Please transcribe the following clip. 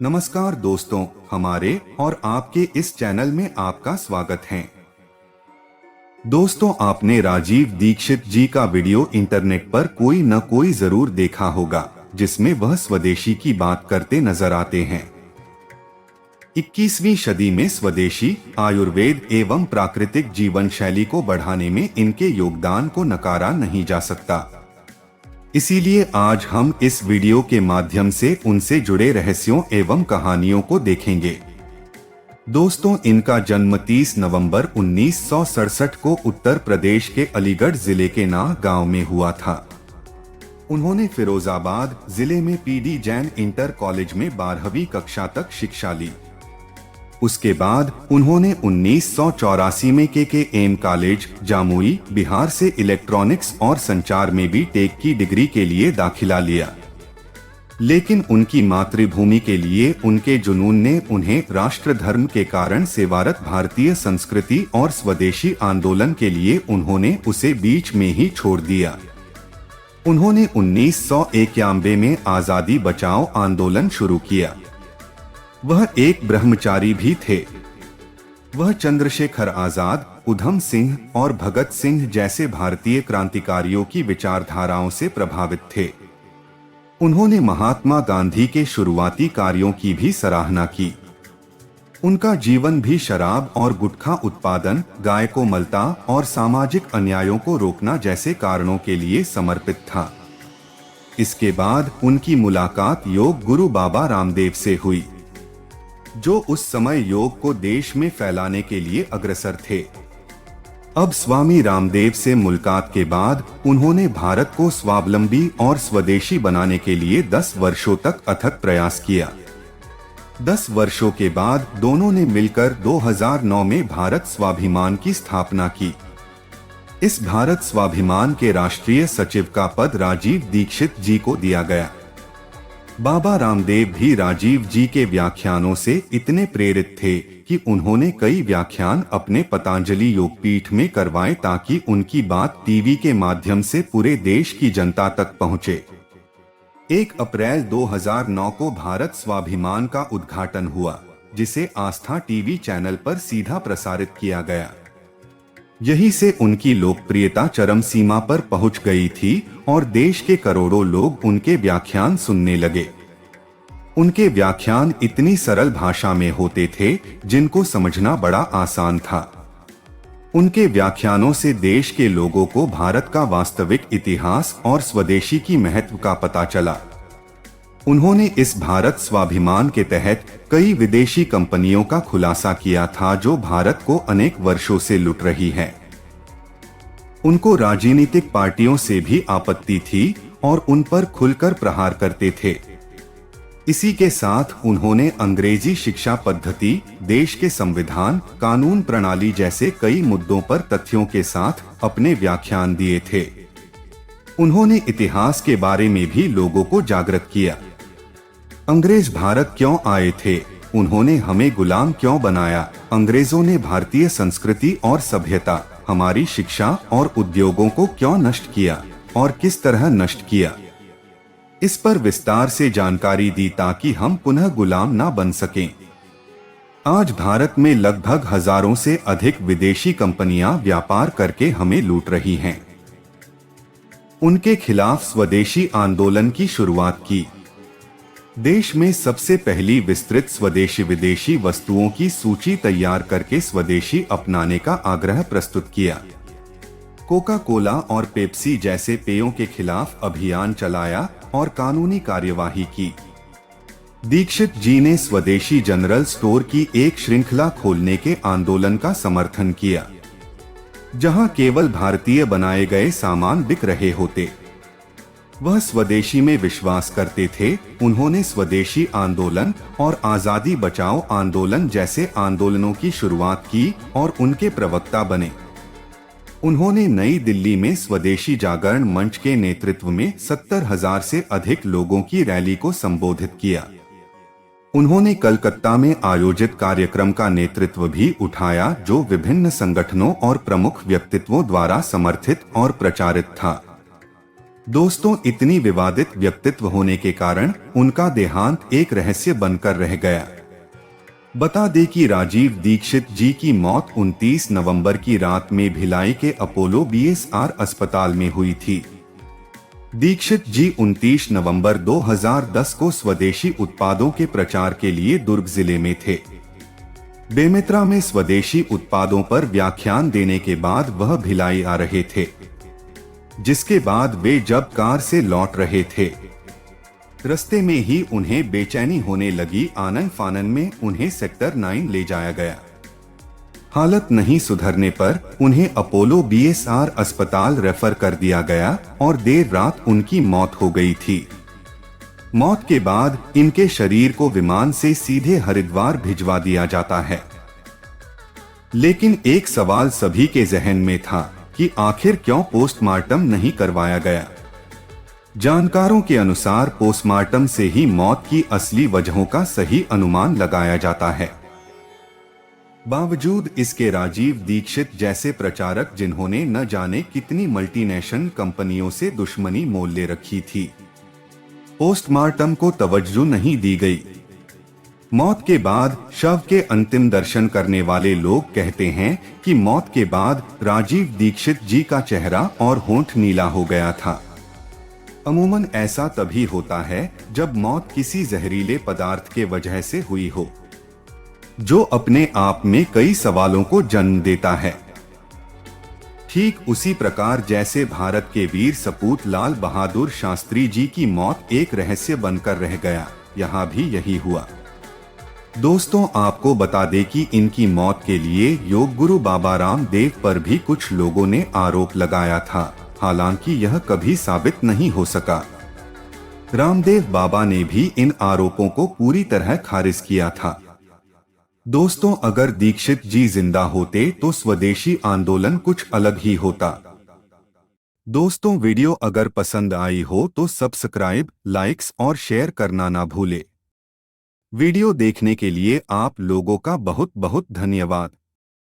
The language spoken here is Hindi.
नमस्कार दोस्तों, हमारे और आपके इस चैनल में आपका स्वागत है। दोस्तों, आपने राजीव दीक्षित जी का वीडियो इंटरनेट पर कोई न कोई जरूर देखा होगा, जिसमें वह स्वदेशी की बात करते नजर आते हैं। 21वीं सदी में स्वदेशी आयुर्वेद एवं प्राकृतिक जीवन शैली को बढ़ाने में इनके योगदान को नकारा नहीं जा सकता। इसीलिए आज हम इस वीडियो के माध्यम से उनसे जुड़े रहस्यों एवं कहानियों को देखेंगे। दोस्तों, इनका जन्म 30 नवंबर 1967 को उत्तर प्रदेश के अलीगढ़ जिले के नाह गांव में हुआ था। उन्होंने फिरोजाबाद जिले में पीडी जैन इंटर कॉलेज में 12वीं कक्षा तक शिक्षा ली। उसके बाद उन्होंने 1984 में के कॉलेज जामुई बिहार से इलेक्ट्रॉनिक्स और संचार में भी टेक की डिग्री के लिए दाखिला लिया। लेकिन उनकी मातृभूमि के लिए उनके जुनून ने उन्हें राष्ट्र धर्म के कारण सेवारत भारतीय संस्कृति और स्वदेशी आंदोलन के लिए उन्होंने उसे बीच में ही छोड़ दिया। उन्होंने 1991 में आजादी बचाओ आंदोलन शुरू किया। वह एक ब्रह्मचारी भी थे। वह चंद्रशेखर आजाद, उधम सिंह और भगत सिंह जैसे भारतीय क्रांतिकारियों की विचारधाराओं से प्रभावित थे। उन्होंने महात्मा गांधी के शुरुआती कार्यों की भी सराहना की। उनका जीवन भी शराब और गुटखा उत्पादन, गाय को मलता और सामाजिक अन्यायों को रोकना जैसे कारणों के लिए समर्पित था। इसके बाद उनकी मुलाकात योग गुरु बाबा रामदेव से हुई, जो उस समय योग को देश में फैलाने के लिए अग्रसर थे। अब स्वामी रामदेव से मुलाकात के बाद उन्होंने भारत को स्वावलंबी और स्वदेशी बनाने के लिए 10 वर्षों तक अथक प्रयास किया। 10 वर्षों के बाद दोनों ने मिलकर 2009 में भारत स्वाभिमान की स्थापना की। इस भारत स्वाभिमान के राष्ट्रीय सचिव का पद राजीव दीक्षित जी को दिया गया। बाबा रामदेव भी राजीव जी के व्याख्यानों से इतने प्रेरित थे कि उन्होंने कई व्याख्यान अपने पतंजलि योगपीठ में करवाए ताकि उनकी बात टीवी के माध्यम से पूरे देश की जनता तक पहुंचे। 1 अप्रैल 2009 को भारत स्वाभिमान का उद्घाटन हुआ, जिसे आस्था टीवी चैनल पर सीधा प्रसारित किया गया। यहीं से उनकी लोकप्रियता चरम सीमा पर पहुंच गई थी और देश के करोड़ों लोग उनके व्याख्यान सुनने लगे। उनके व्याख्यान इतनी सरल भाषा में होते थे जिनको समझना बड़ा आसान था। उनके व्याख्यानों से देश के लोगों को भारत का वास्तविक इतिहास और स्वदेशी की महत्व का पता चला। उन्होंने इस भारत स्वाभिमान के तहत कई विदेशी कंपनियों का खुलासा किया था जो भारत को अनेक वर्षों से लूट रही है। उनको राजनीतिक पार्टियों से भी आपत्ति थी और उन पर खुलकर प्रहार करते थे। इसी के साथ उन्होंने अंग्रेजी शिक्षा पद्धति, देश के संविधान, कानून प्रणाली जैसे कई मुद्दों पर तथ्यों के साथ अपने व्याख्यान दिए थे। उन्होंने इतिहास के बारे में भी लोगों को जागृत किया। अंग्रेज भारत क्यों आए थे? उन्होंने हमें गुलाम क्यों बनाया? अंग्रेजों ने भारतीय संस्कृति और सभ्यता, हमारी शिक्षा और उद्योगों को क्यों नष्ट किया और किस तरह नष्ट किया? इस पर विस्तार से जानकारी दी ताकि हम पुनः गुलाम ना बन सकें। आज भारत में लगभग हजारों से अधिक विदेशी कंपनियां व्यापार करके हमें लूट रही हैं। उनके खिलाफ स्वदेशी आंदोलन की शुरुआत की। देश में सबसे पहली विस्तृत स्वदेशी विदेशी वस्तुओं की सूची तैयार करके स्वदेशी अपनाने का आग्रह प्रस्तुत किया। कोका कोला और पेप्सी जैसे पेयों के खिलाफ अभियान चलाया और कानूनी कार्यवाही की। दीक्षित जी ने स्वदेशी जनरल स्टोर की एक श्रृंखला खोलने के आंदोलन का समर्थन किया, जहां केवल भारतीय बनाए गए सामान बिक रहे होते। वह स्वदेशी में विश्वास करते थे। उन्होंने स्वदेशी आंदोलन और आजादी बचाओ आंदोलन जैसे आंदोलनों की शुरुआत की और उनके प्रवक्ता बने। उन्होंने नई दिल्ली में स्वदेशी जागरण मंच के नेतृत्व में 70,000 से अधिक लोगों की रैली को संबोधित किया। उन्होंने कलकत्ता में आयोजित कार्यक्रम का नेतृत्व भी उठाया, जो विभिन्न संगठनों और प्रमुख व्यक्तित्वों द्वारा समर्थित और प्रचारित था। दोस्तों, इतनी विवादित व्यक्तित्व होने के कारण उनका देहांत एक रहस्य बनकर रह गया। बता दें कि राजीव दीक्षित जी की मौत 29 नवंबर की रात में भिलाई के अपोलो बीएसआर अस्पताल में हुई थी। दीक्षित जी 29 नवंबर 2010 को स्वदेशी उत्पादों के प्रचार के लिए दुर्ग जिले में थे। बेमेतरा में स्वदेशी उत्पादों पर व्याख्यान देने के बाद वह भिलाई आ रहे थे, जिसके बाद वे जब कार से लौट रहे थे, रास्ते में ही उन्हें बेचैनी होने लगी। आनन फानन में उन्हें सेक्टर 9 ले जाया गया। हालत नहीं सुधरने पर उन्हें अपोलो बीएसआर अस्पताल रेफर कर दिया गया और देर रात उनकी मौत हो गई थी। मौत के बाद इनके शरीर को विमान से सीधे हरिद्वार भिजवा दिया जाता है। लेकिन एक सवाल सभी के जहन में था कि आखिर क्यों पोस्टमार्टम नहीं करवाया गया। जानकारों के अनुसार पोस्टमार्टम से ही मौत की असली वजहों का सही अनुमान लगाया जाता है। बावजूद इसके राजीव दीक्षित जैसे प्रचारक, जिन्होंने न जाने कितनी मल्टीनेशनल कंपनियों से दुश्मनी मोल ले रखी थी, पोस्टमार्टम को तवज्जो नहीं दी गई। मौत के बाद शव के अंतिम दर्शन करने वाले लोग कहते हैं कि मौत के बाद राजीव दीक्षित जी का चेहरा और होंठ नीला हो गया था। अमूमन ऐसा तभी होता है जब मौत किसी जहरीले पदार्थ के वजह से हुई हो, जो अपने आप में कई सवालों को जन्म देता है। ठीक उसी प्रकार जैसे भारत के वीर सपूत लाल बहादुर शास्त्री जी की मौत एक रहस्य बनकर रह गया, यहाँ भी यही हुआ। दोस्तों, आपको बता दें कि इनकी मौत के लिए योग गुरु बाबा रामदेव पर भी कुछ लोगों ने आरोप लगाया था, हालांकि यह कभी साबित नहीं हो सका। रामदेव बाबा ने भी इन आरोपों को पूरी तरह खारिज किया था। दोस्तों, अगर दीक्षित जी जिंदा होते तो स्वदेशी आंदोलन कुछ अलग ही होता। दोस्तों, वीडियो अगर पसंद आई हो तो सब्सक्राइब, लाइक्स और शेयर करना ना भूले। वीडियो देखने के लिए आप लोगों का बहुत बहुत धन्यवाद।